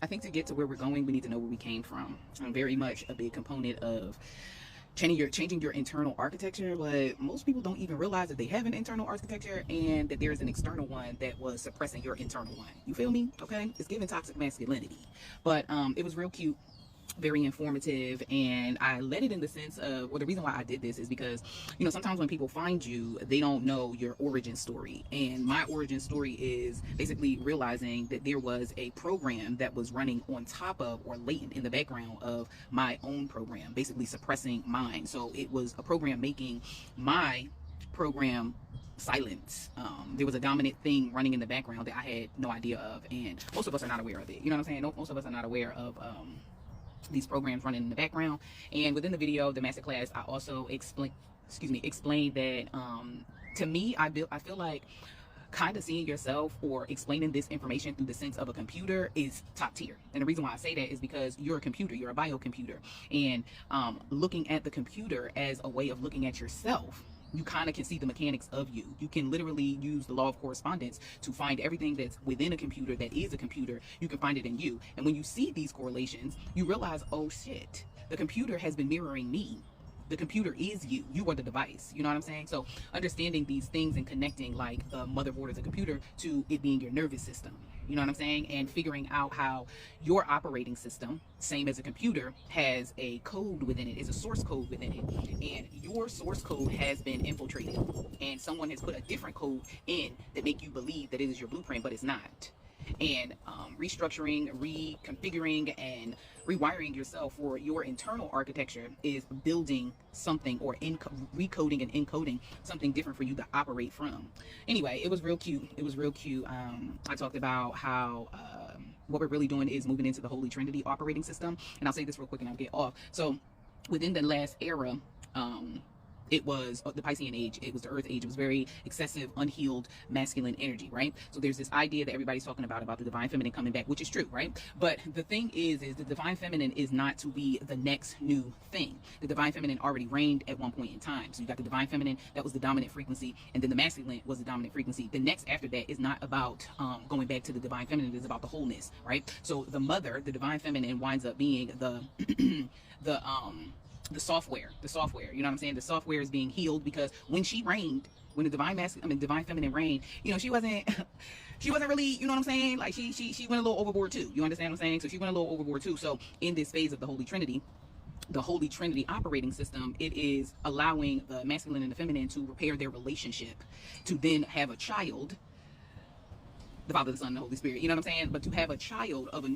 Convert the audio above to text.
I think to get to where we're going, we need to know where we came from. I'm very much a big component of changing your internal architecture, but most people don't even realize that they have an internal architecture and that there's an external one that was suppressing your internal one. You feel me? Okay, it's giving toxic masculinity. But it was real cute, very informative, and I let it in the sense of, well, the reason why I did this is because, you know, sometimes when people find you, they don't know your origin story. And my origin story is basically realizing that there was a program that was running on top of or latent in the background of my own program, basically suppressing mine. So it was a program making my program silence. There was a dominant thing running in the background that I had no idea of, and most of us are not aware of it. You know what I'm saying? Most of us are not aware of these programs running in the background. And within the video, the masterclass, I also explained that to me, I feel like kind of seeing yourself or explaining this information through the sense of a computer is top tier. And the reason why I say that is because you're a computer, you're a biocomputer, and looking at the computer as a way of looking at yourself, you kind of can see the mechanics of you. You can literally use the law of correspondence to find everything that's within a computer that is a computer. You can find it in you. And when you see these correlations, you realize, oh shit, the computer has been mirroring me. The computer is you. You are the device. You know what I'm saying? So understanding these things and connecting like the motherboard as a computer to it being your nervous system. You know what I'm saying? And figuring out how your operating system, same as a computer, has a code within it, is a source code within it. And your source code has been infiltrated. And someone has put a different code in that make you believe that it is your blueprint, but it's not. And restructuring, reconfiguring, and rewiring yourself for your internal architecture is building something, or recoding and encoding something different for you to operate from. Anyway, it was real cute. It was real cute. I talked about how what we're really doing is moving into the Holy Trinity operating system. And I'll say this real quick and I'll get off. So within the last era, it was the Piscean age, it was the earth age, it was very excessive, unhealed, masculine energy, right? So there's this idea that everybody's talking about the divine feminine coming back, which is true, right? But the thing is the divine feminine is not to be the next new thing. The divine feminine already reigned at one point in time. So you got the divine feminine, that was the dominant frequency, and then the masculine was the dominant frequency. The next after that is not about going back to the divine feminine, it's about the wholeness, right? So the mother, the divine feminine, winds up being the the software, you know what I'm saying? The software is being healed because when she reigned, when the divine feminine reigned, you know, she wasn't really, you know what I'm saying? Like she went a little overboard too. You understand what I'm saying? So she went a little overboard too. So in this phase of the Holy Trinity, the Holy Trinity operating system, it is allowing the masculine and the feminine to repair their relationship, to then have a child, the Father, the Son, and the Holy Spirit, you know what I'm saying? But to have a child of a